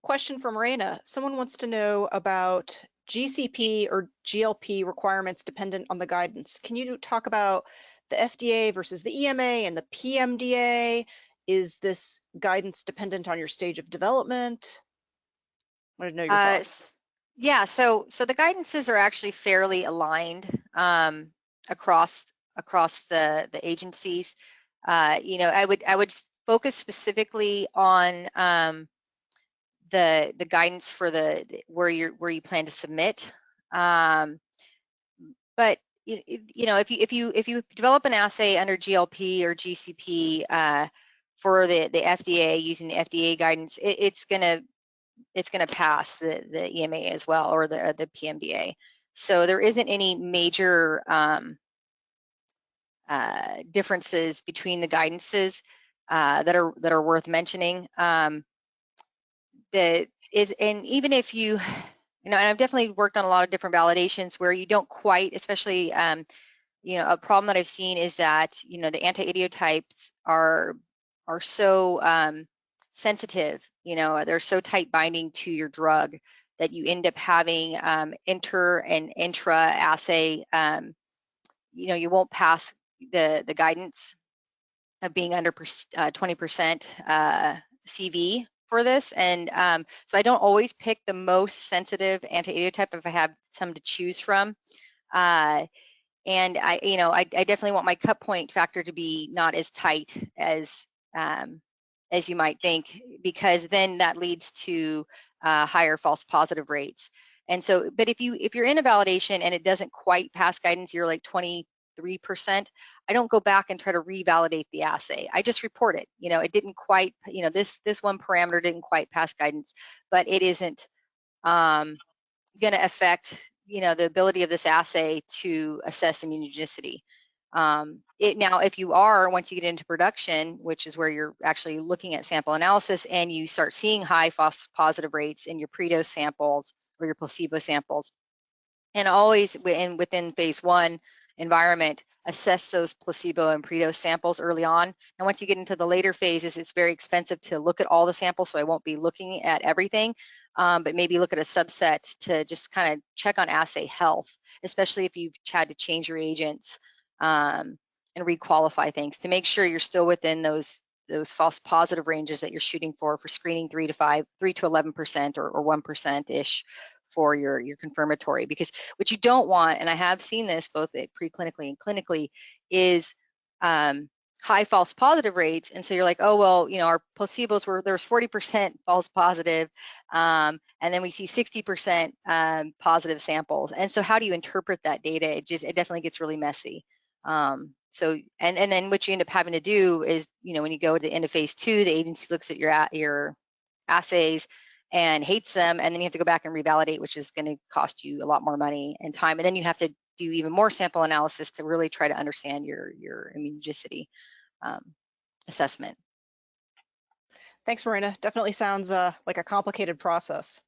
Question from Morena. Someone wants to know about GCP or GLP requirements dependent on the guidance. Can you talk about the FDA versus the EMA and the PMDA? Is this guidance dependent on your stage of development? I want to know your thoughts. Yeah, so the guidances are actually fairly aligned across the agencies. You know, I would focus specifically on the guidance for where you plan to submit. But you know, if you develop an assay under GLP or GCP for the FDA using the FDA guidance, it's gonna pass the EMA as well, or the PMDA. So there isn't any major differences between the guidances that are worth mentioning. And even if you know, and I've definitely worked on a lot of different validations where you don't quite, especially you know, a problem that I've seen is that, you know, the anti-idiotypes are so sensitive, you know, they're so tight binding to your drug that you end up having inter and intra assay, you know, you won't pass the guidance of being under 20% CV for this. And so I don't always pick the most sensitive anti-idiotype if I have some to choose from. And you know, I definitely want my cut point factor to be not as tight as you might think, because then that leads to higher false positive rates. And so, but if you're in a validation and it doesn't quite pass guidance, you're like 23%, I don't go back and try to revalidate the assay. I just report it. You know, it didn't quite, you know, this one parameter didn't quite pass guidance, but it isn't going to affect, you know, the ability of this assay to assess immunogenicity. Now, if you are, once you get into production, which is where you're actually looking at sample analysis and you start seeing high false positive rates in your pre-dose samples or your placebo samples, and always within phase 1 environment, assess those placebo and pre-dose samples early on. And once you get into the later phases, it's very expensive to look at all the samples, so I won't be looking at everything, but maybe look at a subset to just kind of check on assay health, especially if you've had to change reagents and requalify things to make sure you're still within those false positive ranges that you're shooting for screening 3 to 11% or 1%-ish for your confirmatory. Because what you don't want, and I have seen this both preclinically and clinically, is high false positive rates. And so you're like, oh, well, you know, our placebos there's 40% false positive, and then we see 60% positive samples. And so how do you interpret that data? It definitely gets really messy. So, and then what you end up having to do is, you know, when you go to the end of phase 2, the agency looks at your assays and hates them, and then you have to go back and revalidate, which is going to cost you a lot more money and time. And then you have to do even more sample analysis to really try to understand your immunogenicity assessment. Thanks, Morena. Definitely sounds like a complicated process.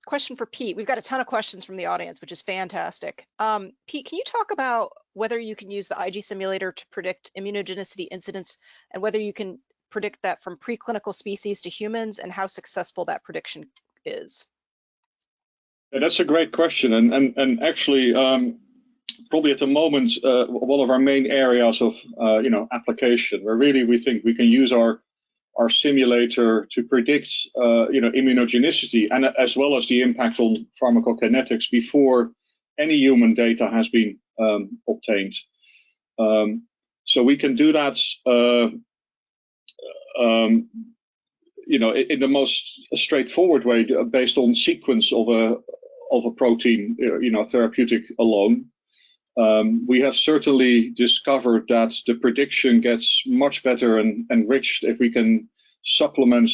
Question for Pete. We've got a ton of questions from the audience, which is fantastic. Pete, can you talk about whether you can use the IG simulator to predict immunogenicity incidence and whether you can predict that from preclinical species to humans and how successful that prediction is? Yeah, that's a great question. And actually, probably at the moment, one of our main areas of application where really we think we can use our simulator to predict immunogenicity and as well as the impact on pharmacokinetics before any human data has been obtained. So we can do that in the most straightforward way based on sequence of a protein therapeutic alone. We have certainly discovered that the prediction gets much better and enriched if we can supplement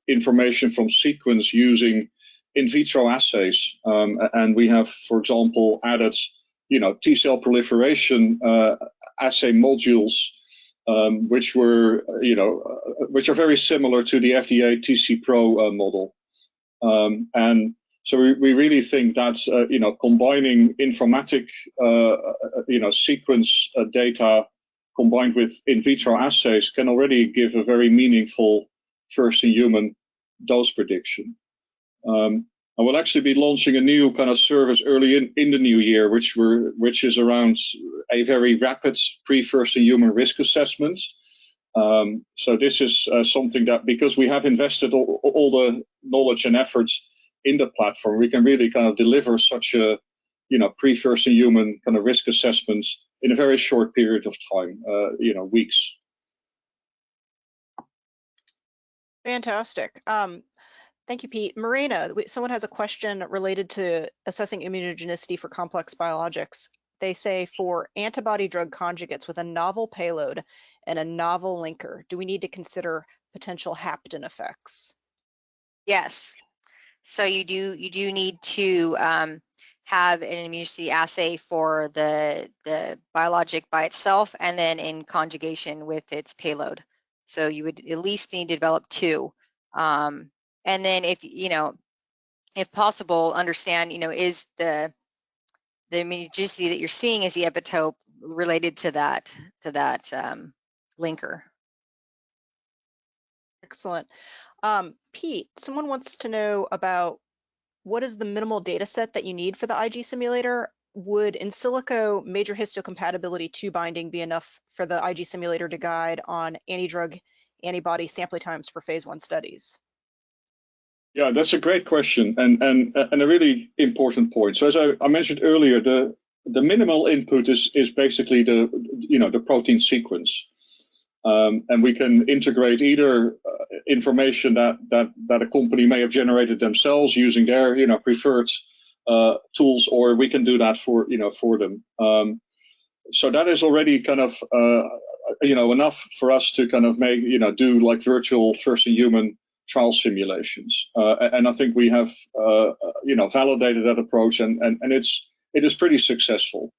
information from sequence using in vitro assays. And we have, for example, added T cell proliferation assay modules, which are very similar to the FDA TC Pro model. And so we really think that combining informatic sequence data combined with in vitro assays can already give a very meaningful first-in-human dose prediction. And we'll actually be launching a new kind of service early in the new year, which is around a very rapid pre-first-in-human risk assessment. So this is something that, because we have invested all the knowledge and efforts in the platform, we can really kind of deliver such a pre-first-in-human kind of risk assessments in a very short period of time, weeks. Fantastic. Thank you, Pete. Morena, someone has a question related to assessing immunogenicity for complex biologics. They say for antibody drug conjugates with a novel payload and a novel linker, do we need to consider potential hapten effects? Yes. So you do need to have an immunogenicity assay for the biologic by itself and then in conjugation with its payload. So you would at least need to develop two. And then if possible, understand, is the immunogenicity that you're seeing is the epitope related to that linker. Excellent. Pete, someone wants to know about what is the minimal data set that you need for the IG simulator? Would in silico major histocompatibility 2 binding be enough for the IG simulator to guide on antidrug antibody sampling times for phase 1 studies? Yeah, that's a great question and a really important point. So as I mentioned earlier, the minimal input is basically the protein sequence. And we can integrate either information that a company may have generated themselves using their preferred tools, or we can do that for them. So that is already kind of enough for us to kind of make do like virtual first-in-human trial simulations. And I think we have validated that approach, and it is pretty successful.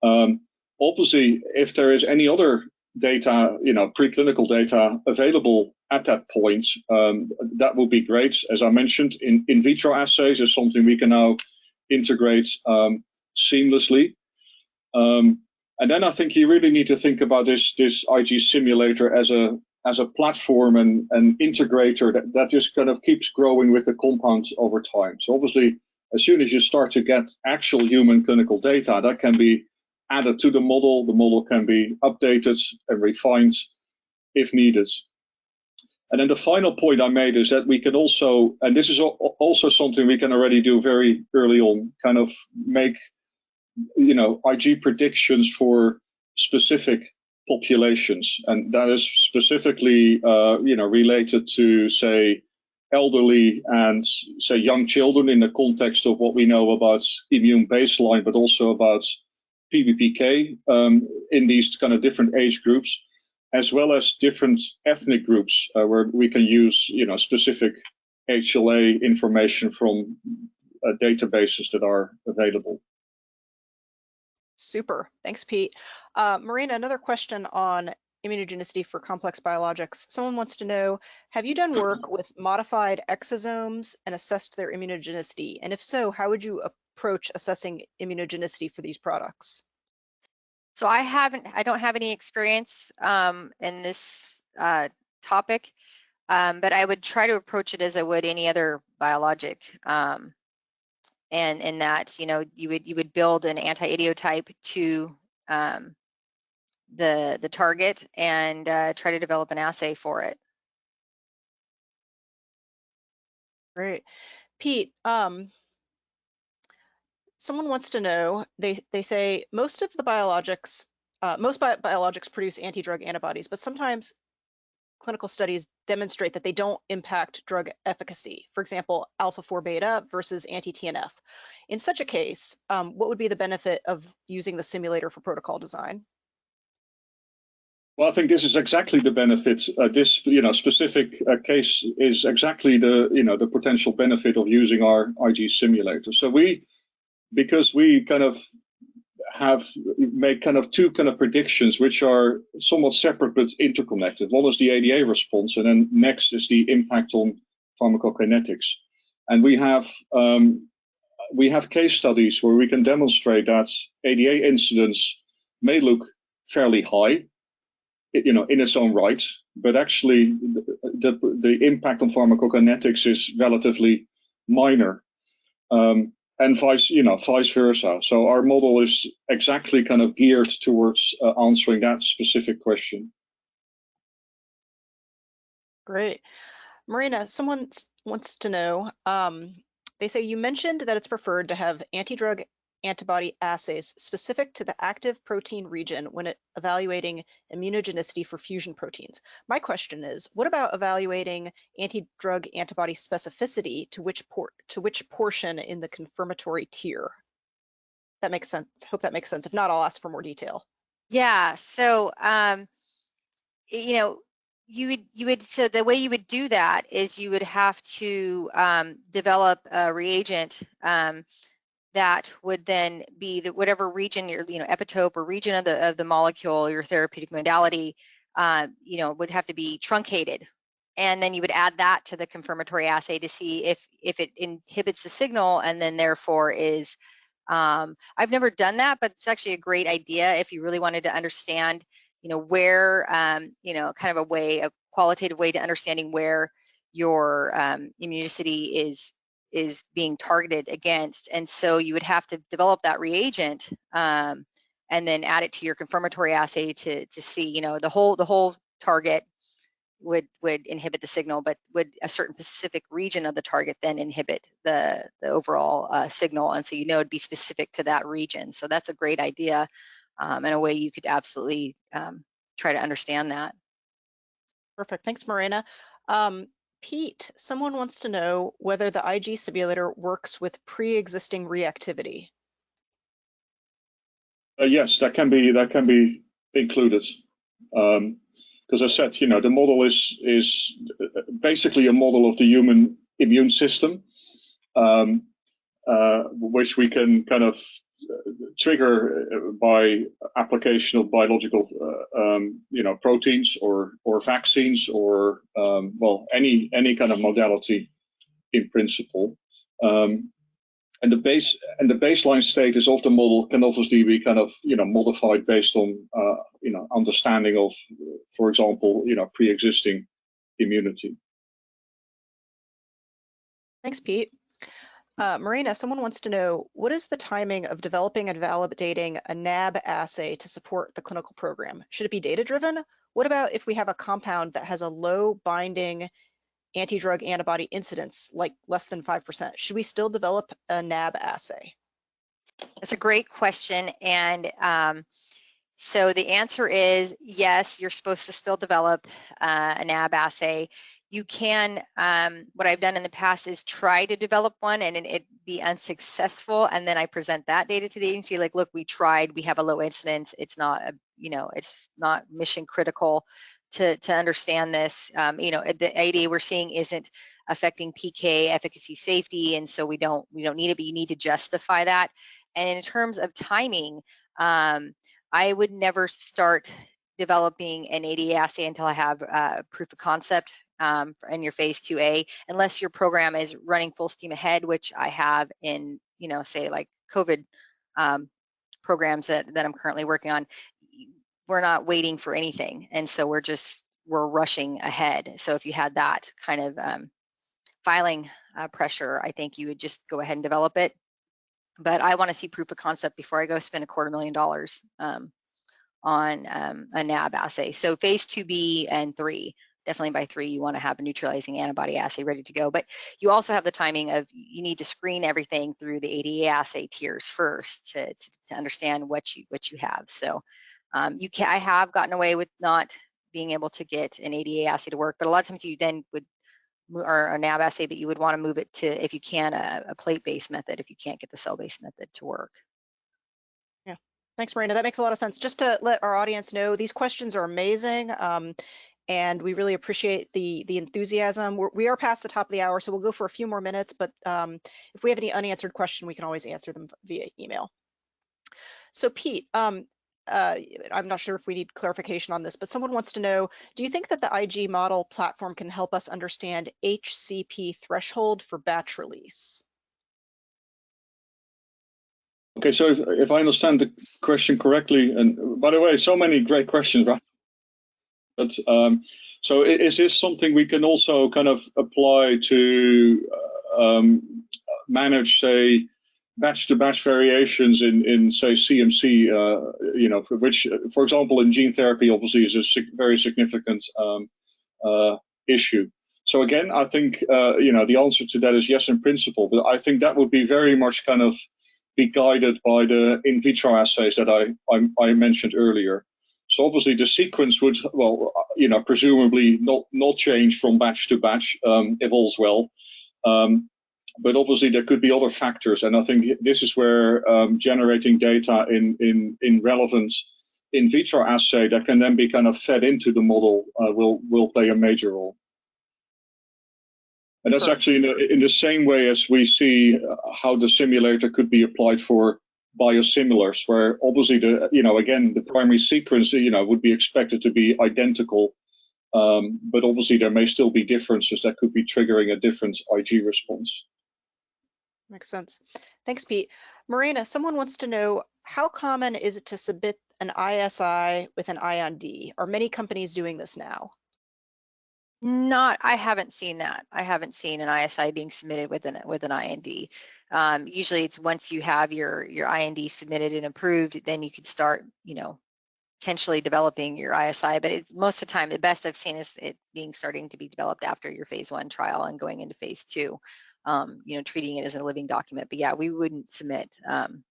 Obviously, if there is any other data, preclinical data available at that point, that would be great. As I mentioned, in vitro assays is something we can now integrate seamlessly. And then I think you really need to think about this IG simulator as a platform and integrator that just kind of keeps growing with the compound over time. So obviously, as soon as you start to get actual human clinical data, that can be added to the model can be updated and refined if needed. And then the final point I made is that we can also, and this is also something we can already do very early on, kind of make IG predictions for specific populations, and that is specifically related to, say, elderly and, say, young children in the context of what we know about immune baseline, but also about PBPK in these kind of different age groups, as well as different ethnic groups where we can use specific HLA information from databases that are available. Super, thanks, Pete. Morena, another question on immunogenicity for complex biologics. Someone wants to know, have you done work with modified exosomes and assessed their immunogenicity? And if so, how would you approach assessing immunogenicity for these products? So I don't have any experience in this topic, but I would try to approach it as I would any other biologic. And in that, you know, you would build an anti-idiotype to the target and try to develop an assay for it. Great. Pete, someone wants to know, they say most of the biologics, biologics produce anti-drug antibodies, but sometimes clinical studies demonstrate that they don't impact drug efficacy. For example, alpha-4 beta versus anti-TNF. In such a case, what would be the benefit of using the simulator for protocol design? Well, I think this is exactly the benefit. This, specific case is exactly the potential benefit of using our IG simulator. So because we kind of make kind of two kind of predictions which are somewhat separate but interconnected. One is the ADA response, and then next is the impact on pharmacokinetics. And we have case studies where we can demonstrate that ADA incidence may look fairly high, in its own right, but actually the impact on pharmacokinetics is relatively minor. And vice versa. So our model is exactly kind of geared towards answering that specific question. Great. Morena, someone wants to know, they say you mentioned that it's preferred to have anti-drug antibody assays specific to the active protein region when evaluating immunogenicity for fusion proteins. My question is, what about evaluating anti-drug antibody specificity to which portion in the confirmatory tier? That makes sense. Hope that makes sense. If not, I'll ask for more detail. Yeah. So so the way you would do that is you would have to develop a reagent that would then be whatever region your epitope or region of the molecule, your therapeutic modality, would have to be truncated, and then you would add that to the confirmatory assay to see if it inhibits the signal, and then therefore is. I've never done that, but it's actually a great idea if you really wanted to understand, where, kind of a qualitative way to understanding where your immunogenicity is being targeted against. And so you would have to develop that reagent and then add it to your confirmatory assay to see, the whole target would inhibit the signal, but would a certain specific region of the target then inhibit the overall signal. And so it'd be specific to that region. So that's a great idea and a way you could absolutely try to understand that. Perfect. Thanks, Morena. Pete, someone wants to know whether the IG simulator works with pre-existing reactivity. Yes, that can be included. Because I said, the model is basically a model of the human immune system, which we can kind of trigger by application of biological, proteins or vaccines or any kind of modality in principle. And the baseline status of the model can obviously be kind of modified based on understanding of, for example, pre-existing immunity. Thanks, Pete. Morena, someone wants to know, what is the timing of developing and validating a NAB assay to support the clinical program? Should it be data-driven? What about if we have a compound that has a low binding anti-drug antibody incidence, like less than 5%? Should we still develop a NAB assay? That's a great question. And so the answer is yes, you're supposed to still develop a NAB assay. You can, what I've done in the past is try to develop one and it be unsuccessful. And then I present that data to the agency, like, look, we tried, we have a low incidence. It's not, it's not mission critical to understand this. The ADA we're seeing isn't affecting PK, efficacy, safety. And so we don't need it, but you need to justify that. And in terms of timing, I would never start developing an ADA assay until I have proof of concept in your phase 2A, unless your program is running full steam ahead, which I have in, say like COVID programs that I'm currently working on. We're not waiting for anything, and so we're rushing ahead. So if you had that kind of filing pressure, I think you would just go ahead and develop it. But I want to see proof of concept before I go spend $250,000 on a NAB assay. So phase 2B and 3, definitely by 3, you want to have a neutralizing antibody assay ready to go. But you also have the timing of, you need to screen everything through the ADA assay tiers first to understand what you have. So I have gotten away with not being able to get an ADA assay to work, but a lot of times you then would, or a NAB assay, but you would want to move it to, if you can, a plate-based method if you can't get the cell-based method to work. Yeah, thanks, Morena. That makes a lot of sense. Just to let our audience know, these questions are amazing, and we really appreciate the enthusiasm. We are past the top of the hour, so we'll go for a few more minutes, but if we have any unanswered question, we can always answer them via email. So Piet, I'm not sure if we need clarification on this, but someone wants to know, do you think that the IG model platform can help us understand HCP threshold for batch release? Okay, so if I understand the question correctly, and by the way, so many great questions, right? But so is this something we can also kind of apply to manage, say, batch-to-batch variations in say CMC, which, for example, in gene therapy, obviously is a very significant issue. So again, I think the answer to that is yes in principle, but I think that would be very much kind of be guided by the in vitro assays that I mentioned earlier. So obviously the sequence would, well, presumably not change from batch to batch if all's well. But obviously there could be other factors, and I think this is where generating data in relevant in vitro assay that can then be kind of fed into the model will play a major role. And that's actually in the same way as we see how the simulator could be applied for biosimilars, where obviously again the primary sequence would be expected to be identical, but obviously there may still be differences that could be triggering a different IG response. Makes sense. Thanks, Piet. Morena, someone wants to know, how common is it to submit an ISI with an IND? Are many companies doing this now? I haven't seen that. I haven't seen an ISI being submitted with an IND. Usually it's once you have your IND submitted and approved, then you could start, potentially developing your ISI. But most of the time, the best I've seen is it starting to be developed after your phase 1 trial and going into phase 2. Treating it as a living document. But yeah, we wouldn't submit an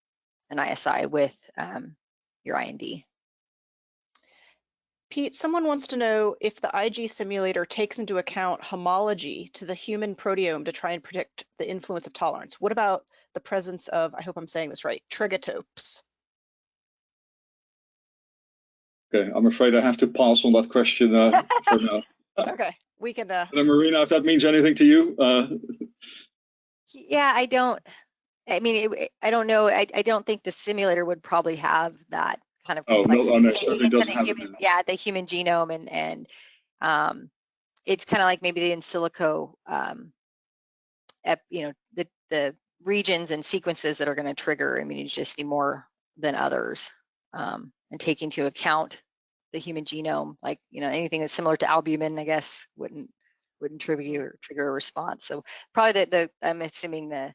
ISI with your IND. Piet, someone wants to know if the IG simulator takes into account homology to the human proteome to try and predict the influence of tolerance. What about the presence of, I hope I'm saying this right, trigatopes? Okay, I'm afraid I have to pass on that question for now. Okay, we can. Morena, if that means anything to you. Yeah, I don't. I mean, I don't know. I don't think the simulator would probably have that kind of complexity. No, the human genome and it's kind of like maybe the in silico, the regions and sequences that are going to trigger immunogenicity more than others, and take into account the human genome, like anything that's similar to albumin, I guess, wouldn't trigger a response. So probably I'm assuming the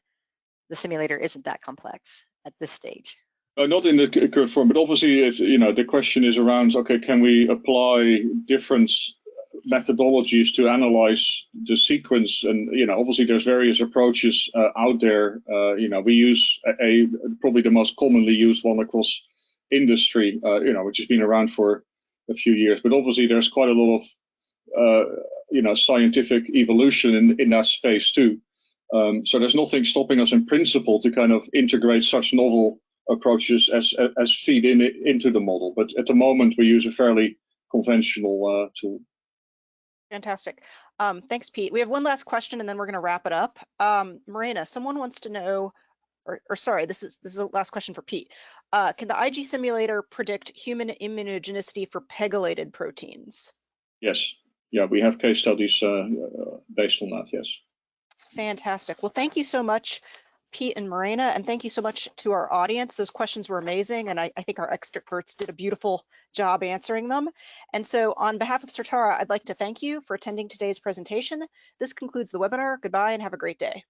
simulator isn't that complex at this stage. Not in the current form, but obviously, the question is around, okay, can we apply different methodologies to analyze the sequence? And, obviously there's various approaches out there. We use probably the most commonly used one across industry, which has been around for a few years, but obviously there's quite a lot of, scientific evolution in that space too. So there's nothing stopping us in principle to kind of integrate such novel approaches as feed into the model. But at the moment, we use a fairly conventional tool. Fantastic. Thanks, Piet. We have one last question, and then we're going to wrap it up. Morena, someone wants to know, or sorry, this is the last question for Pete. Can the IG simulator predict human immunogenicity for pegylated proteins? Yes. Yeah, we have case studies based on that, yes. Fantastic. Well, thank you so much, Pete and Morena, and thank you so much to our audience. Those questions were amazing, and I think our experts did a beautiful job answering them. And so on behalf of Certara, I'd like to thank you for attending today's presentation. This concludes the webinar. Goodbye and have a great day.